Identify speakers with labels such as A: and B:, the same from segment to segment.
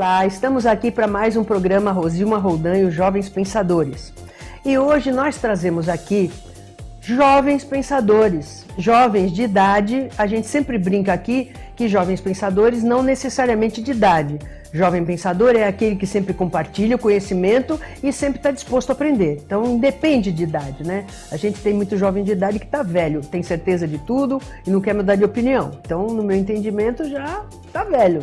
A: Olá, estamos aqui para mais um programa Rosilma Roldan e os Jovens Pensadores. E hoje nós trazemos aqui jovens pensadores, jovens de idade. A gente sempre brinca aqui que jovens pensadores não necessariamente de idade. Jovem pensador é aquele que sempre compartilha o conhecimento e sempre está disposto a aprender. Então, independe de idade, né? A gente tem muito jovem de idade que está velho, tem certeza de tudo e não quer mudar de opinião. Então, no meu entendimento, já está velho.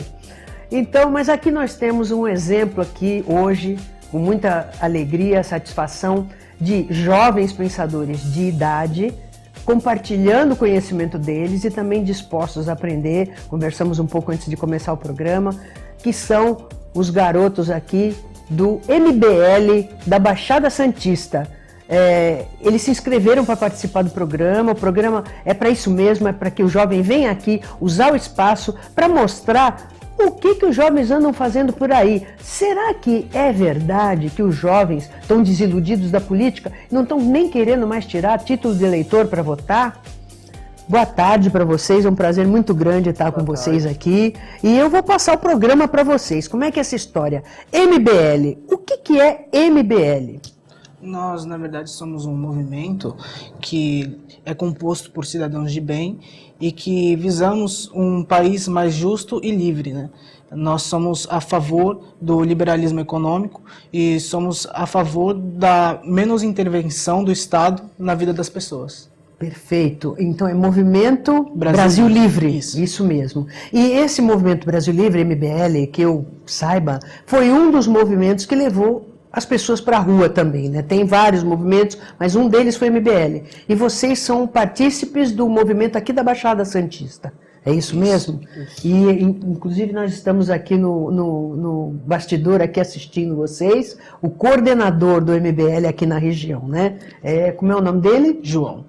A: Então, mas aqui nós temos um exemplo aqui hoje, com muita alegria, satisfação, de jovens pensadores de idade, compartilhando o conhecimento deles e também dispostos a aprender. Conversamos um pouco antes de começar o programa, que são os garotos aqui do MBL da Baixada Santista. Eles se inscreveram para participar do programa. O programa é para isso mesmo, é para que o jovem venha aqui usar o espaço para mostrar o que os jovens andam fazendo por aí. Será que é verdade que os jovens estão desiludidos da política e não estão nem querendo mais tirar título de eleitor para votar? Boa tarde para vocês, é um prazer muito grande estar com vocês aqui. E eu vou passar o programa para vocês. Como é que é essa história? MBL, o que é MBL?
B: Nós, na verdade, somos um movimento que é composto por cidadãos de bem e que visamos um país mais justo e livre, né? Nós somos a favor do liberalismo econômico e somos a favor da menos intervenção do Estado na vida das pessoas.
A: Perfeito. Então é Movimento Brasil Livre. Isso mesmo. E esse Movimento Brasil Livre, MBL, que eu saiba, foi um dos movimentos que levou as pessoas para a rua também, né? Tem vários movimentos, mas um deles foi MBL. E vocês são partícipes do movimento aqui da Baixada Santista. É isso mesmo? Isso. E, inclusive, nós estamos aqui no bastidor, aqui assistindo vocês, o coordenador do MBL aqui na região, né? Como é o nome dele?
B: João.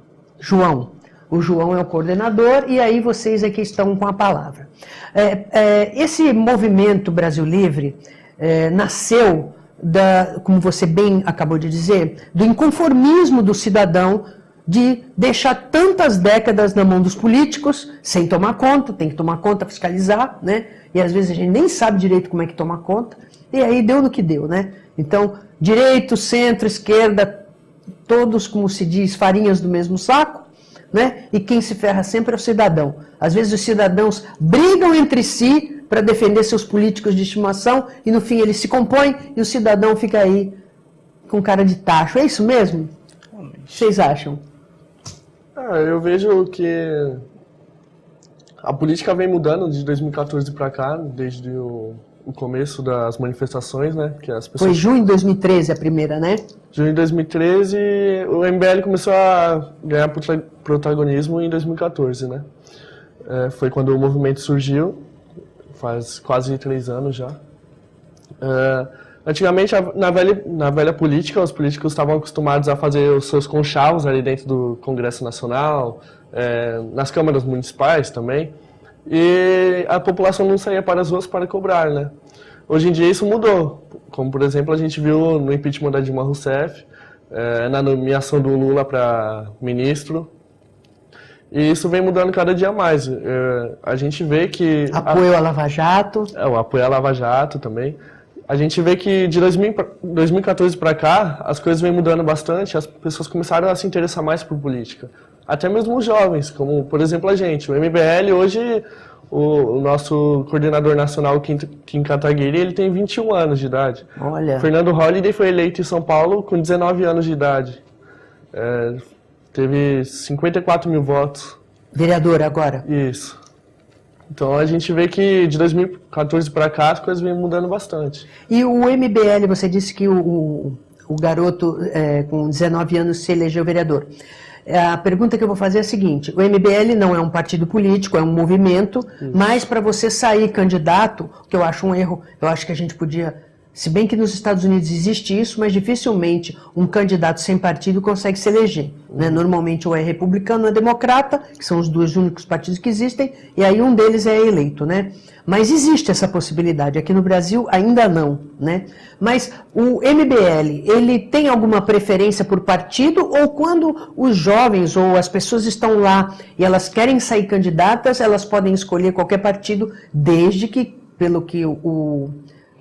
A: O João é o coordenador e aí vocês aqui estão com a palavra. Esse movimento Brasil Livre nasceu, como você bem acabou de dizer, do inconformismo do cidadão de deixar tantas décadas na mão dos políticos sem tomar conta, tem que tomar conta, fiscalizar, né? E às vezes a gente nem sabe direito como é que toma conta, e aí deu no que deu, né? Então, direito, centro, esquerda, todos, como se diz, farinhas do mesmo saco, né? E quem se ferra sempre é o cidadão. Às vezes os cidadãos brigam entre si para defender seus políticos de estimação e no fim eles se compõem e o cidadão fica aí com cara de tacho. É isso mesmo? O que vocês acham?
C: Eu vejo que a política vem mudando de 2014 para cá, desde o começo das manifestações, né? Que as pessoas...
A: Foi junho de 2013 a primeira, né?
C: Junho de 2013, o MBL começou a ganhar protagonismo em 2014, né? Foi quando o movimento surgiu, faz quase 3 anos já. Antigamente, na velha política, os políticos estavam acostumados a fazer os seus conchavos ali dentro do Congresso Nacional, nas câmaras municipais também, e a população não saía para as ruas para cobrar, né? Hoje em dia isso mudou, como por exemplo a gente viu no impeachment da Dilma Rousseff, na nomeação do Lula para ministro, e isso vem mudando cada dia mais. A gente vê que...
A: Apoio à Lava Jato.
C: O apoio à Lava Jato também. A gente vê que de 2014 para cá, as coisas vêm mudando bastante, as pessoas começaram a se interessar mais por política. Até mesmo os jovens, como, por exemplo, a gente. O MBL, hoje, o nosso coordenador nacional, Kim Kataguiri, ele tem 21 anos de idade.
A: Olha.
C: Fernando Holliday foi eleito em São Paulo com 19 anos de idade. Teve 54 mil votos.
A: Vereador agora.
C: Isso. Então a gente vê que de 2014 para cá as coisas vêm mudando bastante.
A: E o MBL, você disse que o garoto com 19 anos se elegeu vereador. A pergunta que eu vou fazer é a seguinte: o MBL não é um partido político, é um movimento, mas para você sair candidato, que eu acho um erro, eu acho que a gente podia... Se bem que nos Estados Unidos existe isso, mas dificilmente um candidato sem partido consegue se eleger, né? Normalmente ou é republicano ou é democrata, que são os dois únicos partidos que existem, e aí um deles é eleito, né? Mas existe essa possibilidade. Aqui no Brasil ainda não, né? Mas o MBL, ele tem alguma preferência por partido, ou quando os jovens ou as pessoas estão lá e elas querem sair candidatas, elas podem escolher qualquer partido, desde que, pelo que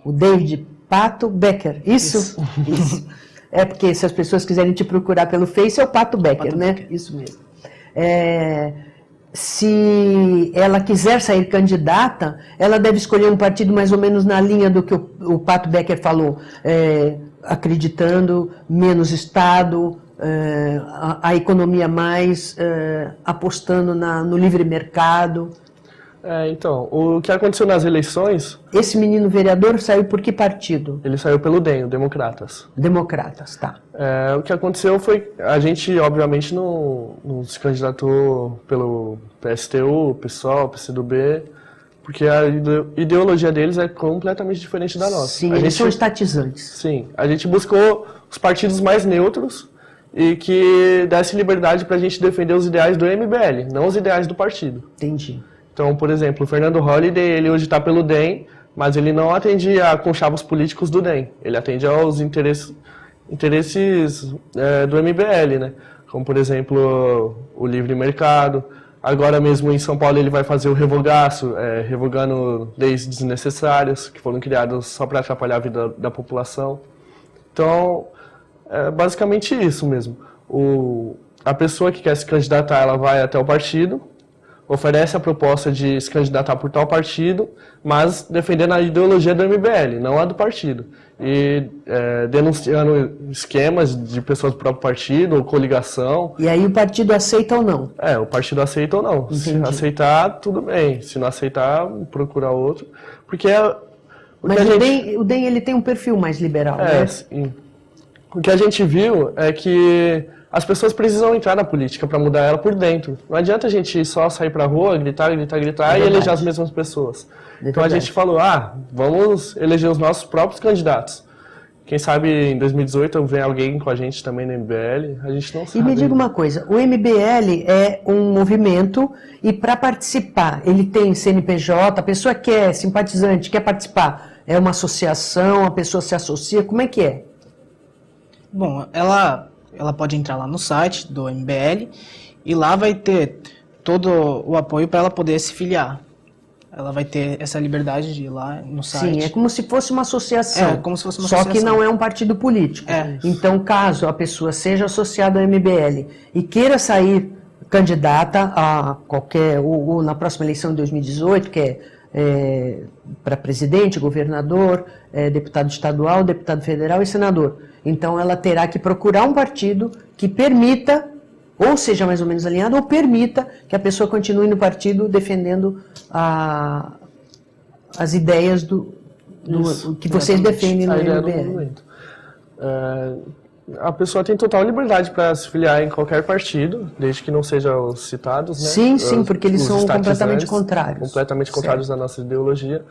A: O David Pato Becker, isso? Isso. É porque se as pessoas quiserem te procurar pelo Face, é o Pato Becker, Pato né? Becker. Isso mesmo. Se ela quiser sair candidata, ela deve escolher um partido mais ou menos na linha do que o Pato Becker falou, acreditando menos Estado, a economia mais, apostando no livre mercado.
C: Então, o que aconteceu nas eleições...
A: Esse menino vereador saiu por que partido?
C: Ele saiu pelo DEM, o Democratas.
A: Democratas, tá.
C: O que aconteceu foi... A gente, obviamente, não se candidatou pelo PSTU, PSOL, PCdoB, porque a ideologia deles é completamente diferente da nossa.
A: Sim, eles são estatizantes.
C: Sim, a gente buscou os partidos mais neutros e que desse liberdade para a gente defender os ideais do MBL, não os ideais do partido.
A: Entendi.
C: Então, por exemplo, o Fernando Holliday, ele hoje está pelo DEM, mas ele não atende a conchavos políticos do DEM. Ele atende aos interesses do MBL, né? Como, por exemplo, o livre mercado. Agora mesmo em São Paulo ele vai fazer o revogaço, revogando leis desnecessárias, que foram criadas só para atrapalhar a vida da população. Então, é basicamente isso mesmo. A pessoa que quer se candidatar, ela vai até o partido, oferece a proposta de se candidatar por tal partido, mas defendendo a ideologia do MBL, não a do partido. E denunciando esquemas de pessoas do próprio partido, ou coligação.
A: E aí o partido aceita ou não?
C: O partido aceita ou não.
A: Entendi.
C: Se aceitar, tudo bem. Se não aceitar, procurar outro. Porque
A: mas o DEM ele tem um perfil mais liberal, né?
C: Sim. O que a gente viu é que as pessoas precisam entrar na política para mudar ela por dentro. Não adianta a gente só sair para a rua, gritar e eleger as mesmas pessoas. Então a gente falou, vamos eleger os nossos próprios candidatos. Quem sabe em 2018 vem alguém com a gente também no MBL, a gente não sabe.
A: E me diga uma coisa, o MBL é um movimento e para participar, ele tem CNPJ, a pessoa que é simpatizante, quer participar, é uma associação, a pessoa se associa, como é que é?
B: Bom, ela pode entrar lá no site do MBL e lá vai ter todo o apoio para ela poder se filiar. Ela vai ter essa liberdade de ir lá no site.
A: Sim, é como se fosse uma associação.
B: Como se fosse uma
A: associação. Só que não é um partido político. Então, caso a pessoa seja associada ao MBL e queira sair candidata a qualquer, ou na próxima eleição de 2018, que é para presidente, governador, deputado estadual, deputado federal e senador. Então, ela terá que procurar um partido que permita, ou seja mais ou menos alinhado, ou permita que a pessoa continue no partido defendendo as ideias que vocês defendem no MBL.
C: A pessoa tem total liberdade para se filiar em qualquer partido, desde que não sejam os citados, né?
A: Sim, porque eles são completamente contrários.
C: Completamente contrários da nossa ideologia.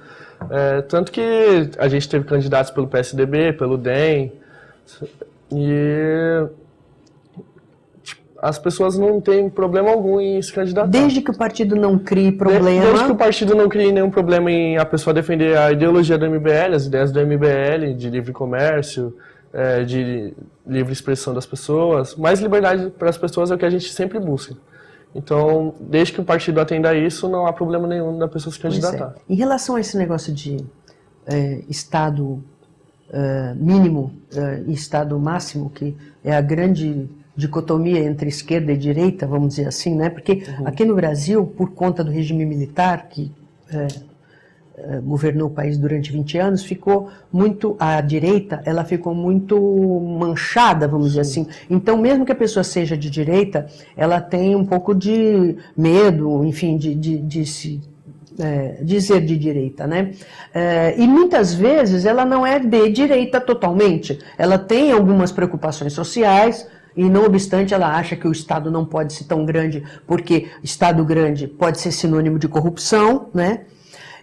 C: Tanto que a gente teve candidatos pelo PSDB, pelo DEM, e as pessoas não têm problema algum em se candidatar.
A: Desde que o partido não crie problema...
C: Desde que o partido não crie nenhum problema em a pessoa defender a ideologia do MBL, as ideias do MBL, de livre comércio, de livre expressão das pessoas. Mais liberdade para as pessoas é o que a gente sempre busca. Então, desde que o partido atenda a isso, não há problema nenhum da pessoa se candidatar.
A: Em relação a esse negócio de Estado mínimo e Estado máximo, que é a grande dicotomia entre esquerda e direita, vamos dizer assim, né? Porque aqui no Brasil, por conta do regime militar, que governou o país durante 20 anos, a direita, ela ficou muito manchada, vamos dizer assim. Então, mesmo que a pessoa seja de direita, ela tem um pouco de medo, enfim, de se dizer de direita, né? E muitas vezes ela não é de direita totalmente. Ela tem algumas preocupações sociais, e não obstante ela acha que o Estado não pode ser tão grande, porque Estado grande pode ser sinônimo de corrupção, né?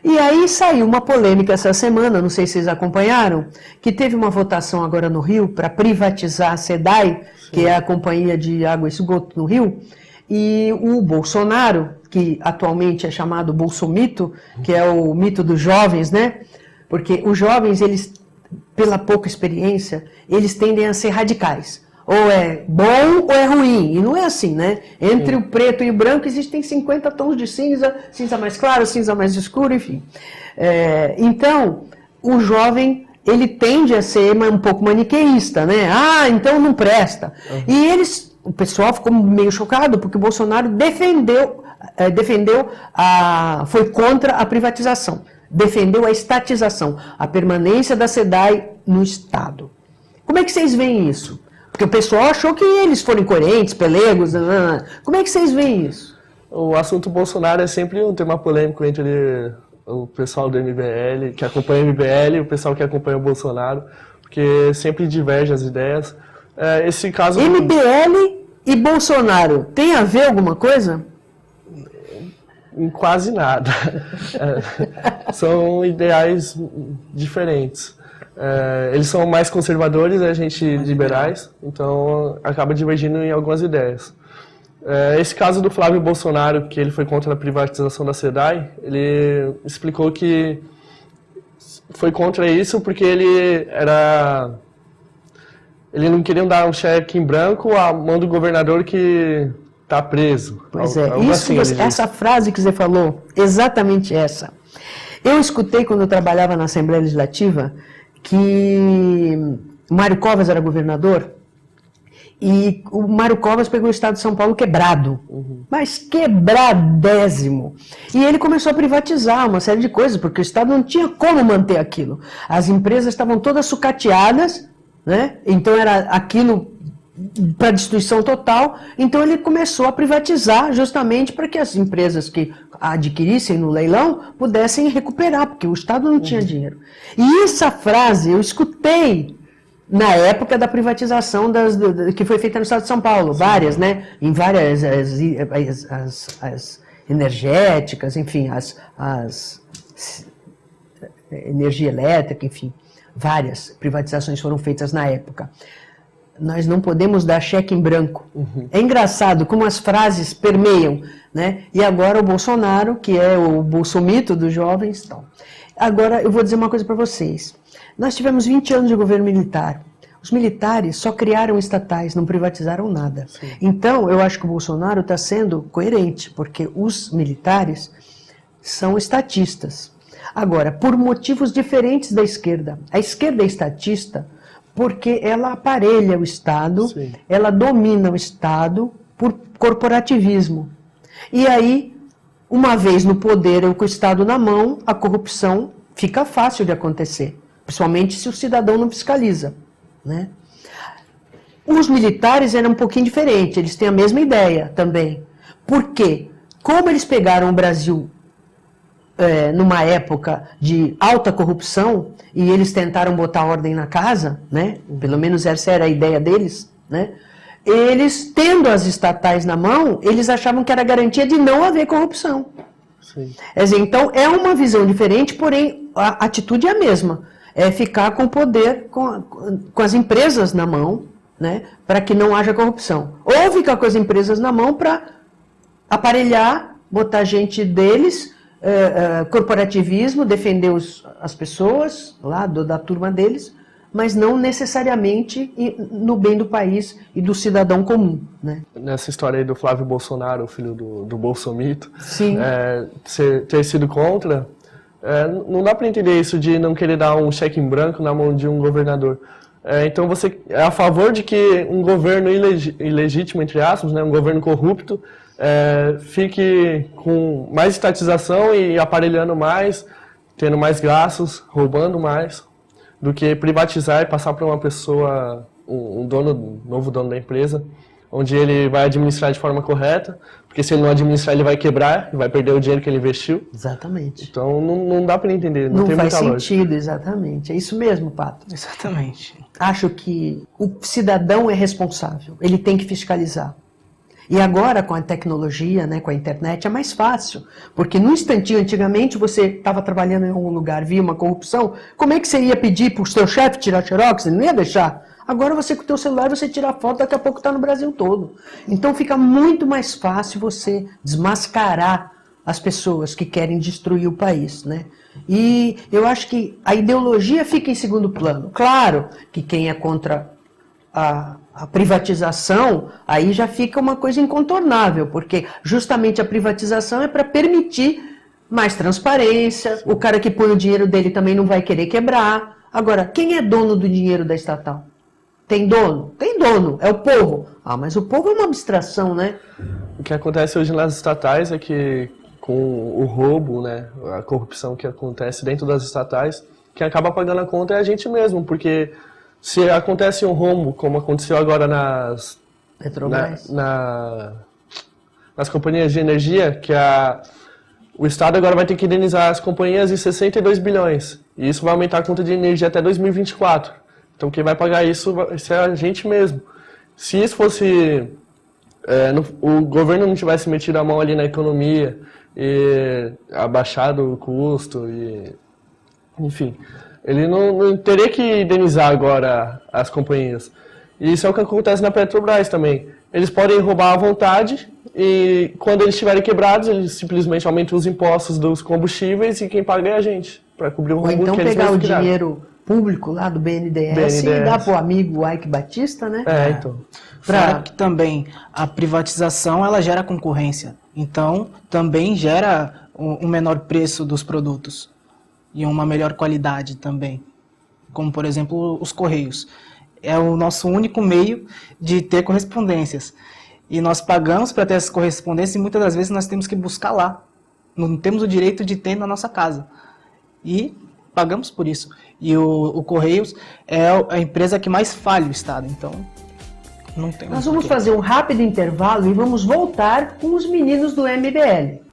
A: E aí saiu uma polêmica essa semana, não sei se vocês acompanharam, que teve uma votação agora no Rio para privatizar a SEDAI, que é a companhia de água e esgoto no Rio, e o Bolsonaro, que atualmente é chamado Bolsomito, que é o mito dos jovens, né? Porque os jovens, eles, pela pouca experiência, eles tendem a ser radicais. Ou é bom ou é ruim. E não é assim, né? Entre o preto e o branco existem 50 tons de cinza, cinza mais claro, cinza mais escuro, enfim. Então, o jovem, ele tende a ser um pouco maniqueísta, né? Ah, então não presta. E o pessoal ficou meio chocado, porque o Bolsonaro foi contra a privatização, defendeu a estatização, a permanência da SEDAI no Estado. Como é que vocês veem isso? Porque o pessoal achou que eles foram incoerentes, pelegos, como é que vocês veem isso?
C: O assunto Bolsonaro é sempre um tema polêmico entre o pessoal do MBL, que acompanha o MBL, e o pessoal que acompanha o Bolsonaro, porque sempre diverge as ideias. Esse caso...
A: MBL e Bolsonaro, tem a ver alguma coisa?
C: Em quase nada. São ideais diferentes. Eles são mais conservadores, a gente liberais, então acaba divergindo em algumas ideias. Esse caso do Flávio Bolsonaro, que ele foi contra a privatização da SEDAI, ele explicou que foi contra isso porque ele não queria dar um cheque em branco à mão do governador que está preso.
A: Pois é, essa frase que você falou, exatamente essa. Eu escutei quando eu trabalhava na Assembleia Legislativa que Mário Covas era governador e o Mário Covas pegou o estado de São Paulo quebrado, mas quebradésimo. E ele começou a privatizar uma série de coisas, porque o estado não tinha como manter aquilo. As empresas estavam todas sucateadas, né? Então era aquilo para destruição total, então ele começou a privatizar justamente para que as empresas que adquirissem no leilão pudessem recuperar, porque o Estado não tinha dinheiro. E essa frase eu escutei na época da privatização que foi feita no Estado de São Paulo, várias, né? Em várias as energéticas, enfim, as energia elétrica, enfim, várias privatizações foram feitas na época. Nós não podemos dar cheque em branco. É engraçado como as frases permeiam, né? E agora o Bolsonaro, que é o bolsomito dos jovens. Então. Agora, eu vou dizer uma coisa para vocês. Nós tivemos 20 anos de governo militar. Os militares só criaram estatais, não privatizaram nada. Sim. Então, eu acho que o Bolsonaro está sendo coerente, porque os militares são estatistas. Agora, por motivos diferentes da esquerda. A esquerda é estatista porque ela aparelha o Estado, sim, ela domina o Estado por corporativismo. E aí, uma vez no poder ou com o Estado na mão, a corrupção fica fácil de acontecer, principalmente se o cidadão não fiscaliza, né? Os militares eram um pouquinho diferentes, eles têm a mesma ideia também. Por quê? Como eles pegaram o Brasil numa época de alta corrupção, e eles tentaram botar ordem na casa, né? Pelo menos essa era a ideia deles, né? Eles, tendo as estatais na mão, eles achavam que era garantia de não haver corrupção. Sim. Quer dizer, então, é uma visão diferente, porém, a atitude é a mesma. É ficar com o poder, com as empresas na mão, né? Para que não haja corrupção. Ou ficar com as empresas na mão para aparelhar, botar gente deles, corporativismo, defender as pessoas lá da turma deles, mas não necessariamente no bem do país e do cidadão comum, né?
C: Nessa história aí do Flávio Bolsonaro, o filho do bolsomito,
A: sim,
C: ter sido contra, não dá para entender isso de não querer dar um cheque em branco na mão de um governador. Então você é a favor de que um governo ilegítimo, entre aspas, né, um governo corrupto, fique com mais estatização e aparelhando mais, tendo mais gastos, roubando mais, do que privatizar e passar para uma pessoa, um novo dono da empresa, onde ele vai administrar de forma correta, porque se ele não administrar ele vai quebrar e vai perder o dinheiro que ele investiu.
A: Exatamente.
C: Então não dá para entender, não tem
A: faz
C: muita lógica.
A: Sentido, exatamente. É isso mesmo, Pato.
B: Exatamente.
A: Acho que o cidadão é responsável, ele tem que fiscalizar. E agora, com a tecnologia, né, com a internet, é mais fácil. Porque no instantinho, antigamente, você estava trabalhando em algum lugar, via uma corrupção, como é que você ia pedir para o seu chefe tirar xerox? Ele não ia deixar. Agora, você com o seu celular, você tira a foto, daqui a pouco está no Brasil todo. Então, fica muito mais fácil você desmascarar as pessoas que querem destruir o país, né? E eu acho que a ideologia fica em segundo plano. Claro que quem é contra a privatização, aí já fica uma coisa incontornável, porque justamente a privatização é para permitir mais transparência, o cara que põe o dinheiro dele também não vai querer quebrar. Agora, quem é dono do dinheiro da estatal? Tem dono? Tem dono, é o povo. Ah, mas o povo é uma abstração, né?
C: O que acontece hoje nas estatais é que, com o roubo, né, a corrupção que acontece dentro das estatais, quem acaba pagando a conta é a gente mesmo, porque se acontece um rombo, como aconteceu agora nas
A: Petrobras.
C: Nas companhias de energia, que o Estado agora vai ter que indenizar as companhias em 62 bilhões. E isso vai aumentar a conta de energia até 2024. Então quem vai pagar isso vai ser a gente mesmo. Se isso fosse... o governo não tivesse metido a mão ali na economia e abaixado o custo, enfim, ele não teria que indenizar agora as companhias. E isso é o que acontece na Petrobras também. Eles podem roubar à vontade e quando eles estiverem quebrados, eles simplesmente aumentam os impostos dos combustíveis e quem paga é a gente, para cobrir o
A: Ou
C: rombo
A: então
C: que eles
A: pegar o
C: mesmos criaram.
A: dinheiro público lá do BNDES e dar pro amigo Ike Batista, né?
C: Então.
B: Fora que também a privatização ela gera concorrência. Então, também gera um menor preço dos produtos e uma melhor qualidade também. Como, por exemplo, os Correios. É o nosso único meio de ter correspondências. E nós pagamos para ter essas correspondências e muitas das vezes nós temos que buscar lá. Não temos o direito de ter na nossa casa. E pagamos por isso. E o Correios é a empresa que mais falha o Estado. Então, não tem.
A: Nós vamos fazer um rápido intervalo e vamos voltar com os meninos do MBL.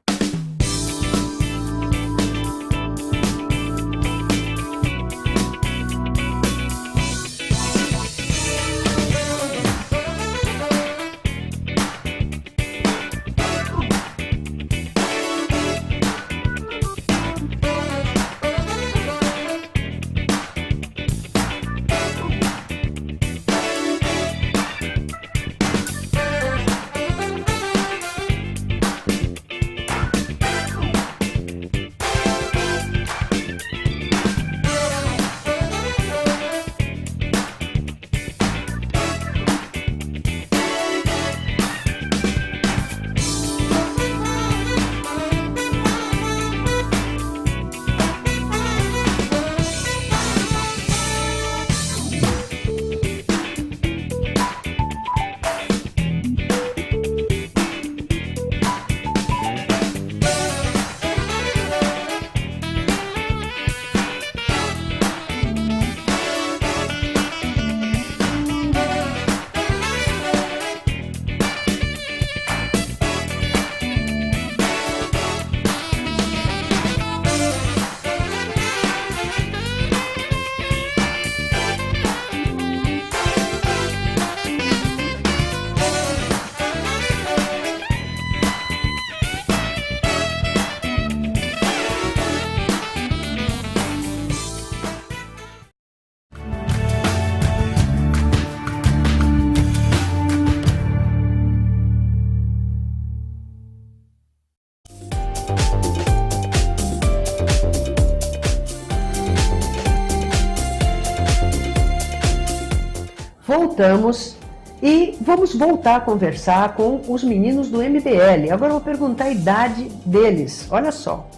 A: Voltamos e vamos voltar a conversar com os meninos do MBL. Agora eu vou perguntar a idade deles. Olha só.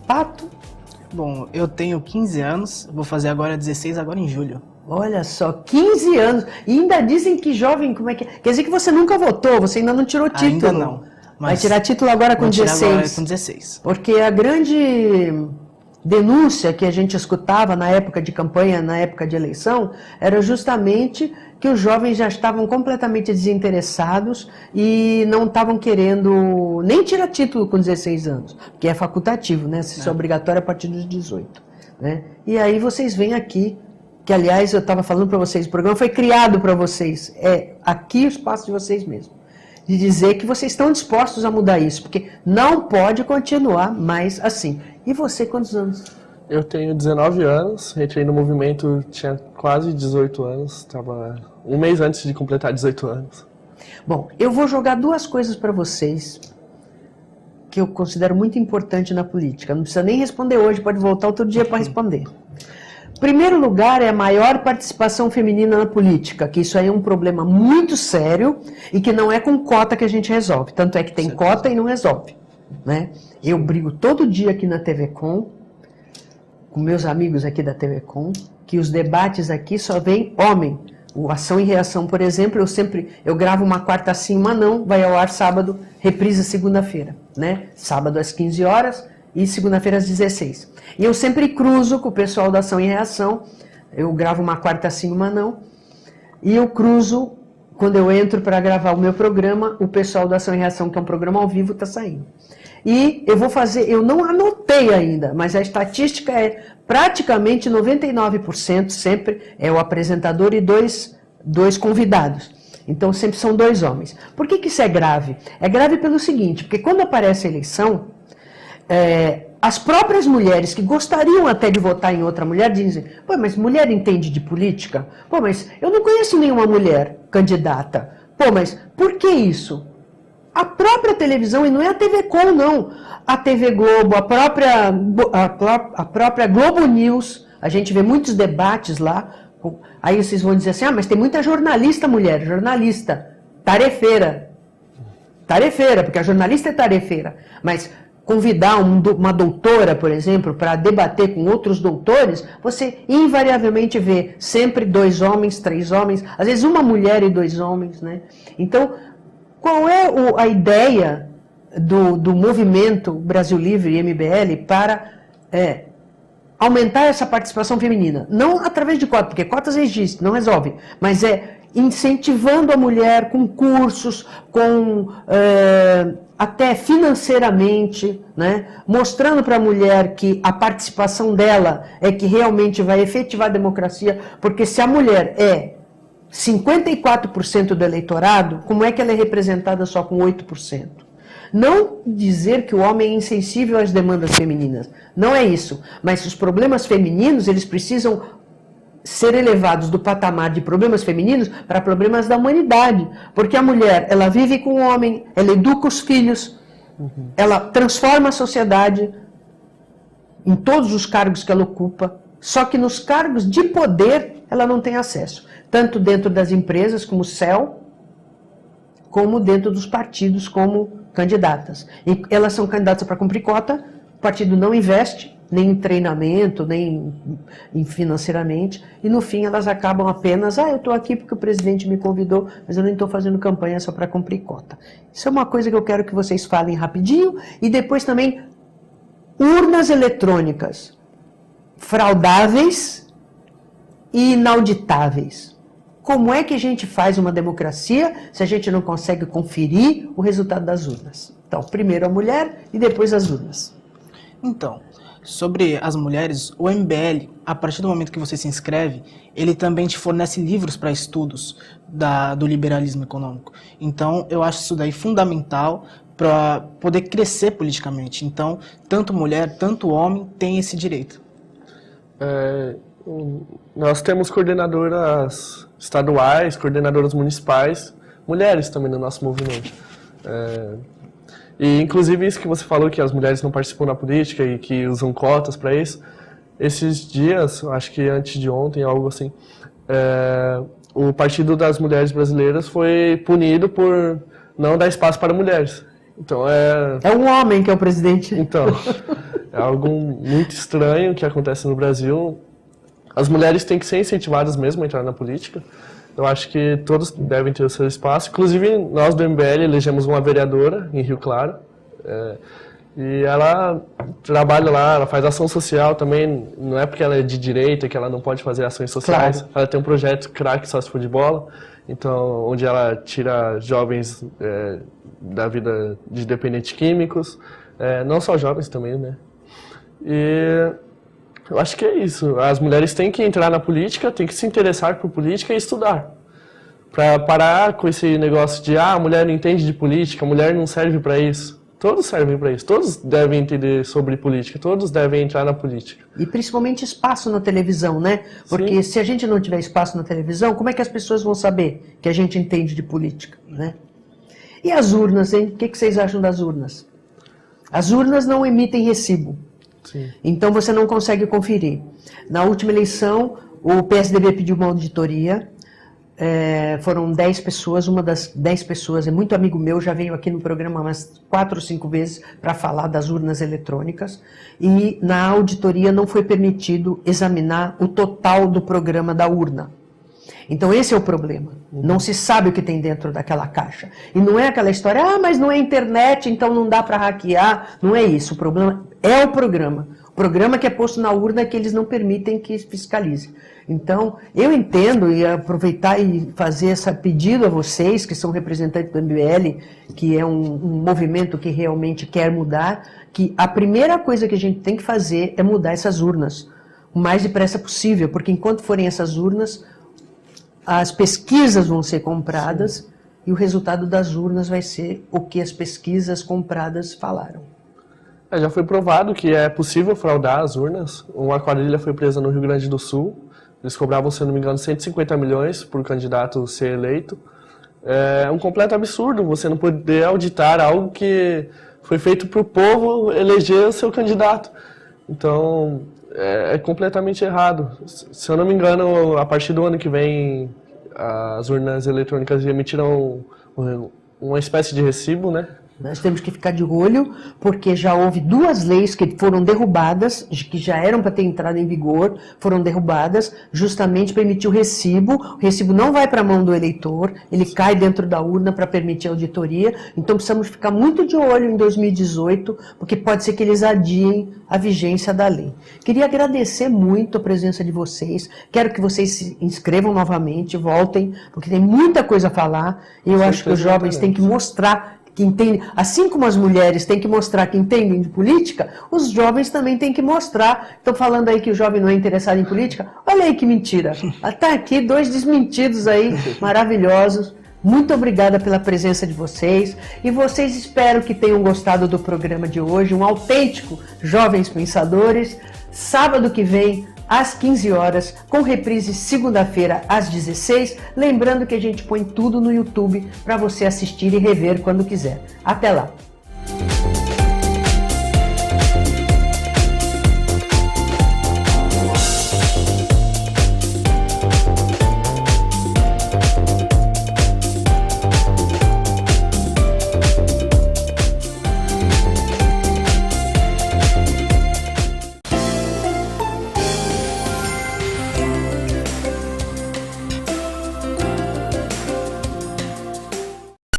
A: Pato?
B: Bom, eu tenho 15 anos, vou fazer agora 16, agora em julho.
A: Olha só, 15 anos. E ainda dizem que jovem, como é que é? Quer dizer que você nunca votou, você ainda não tirou título.
B: Ainda não.
A: Vai tirar título agora com 16.
B: Agora com 16.
A: Porque a grande denúncia que a gente escutava na época de campanha, na época de eleição, era justamente que os jovens já estavam completamente desinteressados e não estavam querendo nem tirar título com 16 anos, porque é facultativo, né? Isso é obrigatório a partir dos 18. Né? E aí vocês vêm aqui, que aliás eu estava falando para vocês, o programa foi criado para vocês, é aqui o espaço de vocês mesmos, de dizer que vocês estão dispostos a mudar isso, porque não pode continuar mais assim. E você, quantos anos?
C: Eu tenho 19 anos, entrei no movimento, tinha quase 18 anos, estava um mês antes de completar 18 anos.
A: Bom, eu vou jogar duas coisas para vocês que eu considero muito importante na política. Não precisa nem responder hoje, pode voltar outro dia para responder. Primeiro lugar é a maior participação feminina na política, que isso aí é um problema muito sério e que não é com cota que a gente resolve. Tanto é que tem cota e não resolve. né? Eu brigo todo dia aqui na TV Com meus amigos aqui da TV Com, que os debates aqui só vem homem. O Ação e Reação, por exemplo, eu gravo uma quarta sim, uma não, vai ao ar sábado, reprisa segunda-feira, né? Sábado às 15 horas e segunda-feira às 16. E eu sempre cruzo com o pessoal da Ação e Reação, eu gravo uma quarta sim, uma não, e eu cruzo, quando eu entro para gravar o meu programa, o pessoal da Ação e Reação, que é um programa ao vivo, está saindo. E eu vou fazer, eu não anotei ainda, mas a estatística é praticamente 99% sempre é o apresentador e dois convidados. Então sempre são 2 homens. Por que isso é grave? É grave pelo seguinte, porque quando aparece a eleição, as próprias mulheres que gostariam até de votar em outra mulher dizem, pô, mas mulher entende de política? Pô, mas eu não conheço nenhuma mulher candidata. Pô, mas por que isso? A própria televisão, e não é a TV Com, não, a TV Globo, a própria Globo News, a gente vê muitos debates lá, aí vocês vão dizer assim, mas tem muita jornalista mulher, jornalista, tarefeira, porque a jornalista é tarefeira, mas convidar uma doutora, por exemplo, para debater com outros doutores, você invariavelmente vê sempre 2 homens, 3 homens, às vezes uma mulher e 2 homens, né? Então, qual é a ideia do movimento Brasil Livre e MBL para aumentar essa participação feminina? Não através de cotas, porque cotas existem, não resolvem, mas incentivando a mulher com cursos, até financeiramente, né? Mostrando para a mulher que a participação dela é que realmente vai efetivar a democracia, porque se a mulher é 54% do eleitorado, como é que ela é representada só com 8%? Não dizer que o homem é insensível às demandas femininas, não é isso. Mas os problemas femininos, eles precisam ser elevados do patamar de problemas femininos para problemas da humanidade. Porque a mulher, ela vive com o homem, ela educa os filhos, ela transforma a sociedade em todos os cargos que ela ocupa, só que nos cargos de poder ela não tem acesso. Tanto dentro das empresas, como o CEL, como dentro dos partidos, como candidatas. E elas são candidatas para cumprir cota, o partido não investe, nem em treinamento, nem financeiramente, e no fim elas acabam apenas, eu estou aqui porque o presidente me convidou, mas eu nem estou fazendo campanha só para cumprir cota. Isso é uma coisa que eu quero que vocês falem rapidinho, e depois também urnas eletrônicas fraudáveis e inauditáveis. Como é que a gente faz uma democracia se a gente não consegue conferir o resultado das urnas? Então, primeiro a mulher e depois as urnas.
B: Então, sobre as mulheres, o MBL, a partir do momento que você se inscreve, ele também te fornece livros para estudos do liberalismo econômico. Então, eu acho isso daí fundamental para poder crescer politicamente. Então, tanto mulher, tanto homem tem esse direito.
C: Nós temos coordenadoras estaduais, coordenadoras municipais, mulheres também no nosso movimento. E inclusive isso que você falou, que as mulheres não participam da política e que usam cotas para isso, esses dias, acho que antes de ontem, algo assim, o Partido das Mulheres Brasileiras foi punido por não dar espaço para mulheres. Então
A: é um homem que é o presidente.
C: Então, é algo muito estranho que acontece no Brasil. As mulheres têm que ser incentivadas mesmo a entrar na política. Eu acho que todos devem ter o seu espaço. Inclusive, nós do MBL elegemos uma vereadora em Rio Claro. E ela trabalha lá, ela faz ação social também. Não é porque ela é de direita que ela não pode fazer ações sociais. Claro. Ela tem um projeto Crack Sócio Futebol, então, onde ela tira jovens da vida de dependentes químicos. Não só jovens também, né? E eu acho que é isso. As mulheres têm que entrar na política, têm que se interessar por política e estudar. Para parar com esse negócio de a mulher não entende de política, a mulher não serve para isso. Todos servem para isso. Todos devem entender sobre política, todos devem entrar na política.
A: E principalmente espaço na televisão, né? Porque se a gente não tiver espaço na televisão, como é que as pessoas vão saber que a gente entende de política, né? E as urnas, hein? O que vocês acham das urnas? As urnas não emitem recibo.
C: Sim.
A: Então você não consegue conferir. Na última eleição, o PSDB pediu uma auditoria, foram 10 pessoas, uma das 10 pessoas é muito amigo meu, já veio aqui no programa umas 4 ou 5 vezes para falar das urnas eletrônicas, e na auditoria não foi permitido examinar o total do programa da urna. Então esse é o problema, não se sabe o que tem dentro daquela caixa. E não é aquela história, mas não é internet, então não dá para hackear, não é isso, o problema é o programa que é posto na urna que eles não permitem que fiscalize. Então, eu entendo e aproveitar e fazer esse pedido a vocês, que são representantes do MBL, que é um movimento que realmente quer mudar, que a primeira coisa que a gente tem que fazer é mudar essas urnas, o mais depressa possível, porque enquanto forem essas urnas, as pesquisas vão ser compradas. Sim. E o resultado das urnas vai ser o que as pesquisas compradas falaram.
C: Já foi provado que é possível fraudar as urnas. Uma quadrilha foi presa no Rio Grande do Sul. Eles cobravam, se não me engano, 150 milhões por candidato ser eleito. É um completo absurdo você não poder auditar algo que foi feito para o povo eleger o seu candidato. Então, é completamente errado. Se eu não me engano, a partir do ano que vem, as urnas eletrônicas emitirão uma espécie de recibo, né?
A: Nós temos que ficar de olho, porque já houve 2 leis que foram derrubadas, que já eram para ter entrado em vigor, foram derrubadas, justamente para emitir o recibo não vai para a mão do eleitor, ele cai dentro da urna para permitir a auditoria, então precisamos ficar muito de olho em 2018, porque pode ser que eles adiem a vigência da lei. Queria agradecer muito a presença de vocês, quero que vocês se inscrevam novamente, voltem, porque tem muita coisa a falar, e eu acho que os jovens têm que mostrar que entendem, assim como as mulheres têm que mostrar que entendem de política, os jovens também têm que mostrar. Estão falando aí que o jovem não é interessado em política? Olha aí que mentira. Está aqui 2 desmentidos aí, maravilhosos. Muito obrigada pela presença de vocês. E vocês espero que tenham gostado do programa de hoje, um autêntico Jovens Pensadores. Sábado que vem, às 15 horas, com reprise segunda-feira às 16. Lembrando que a gente põe tudo no YouTube para você assistir e rever quando quiser. Até lá!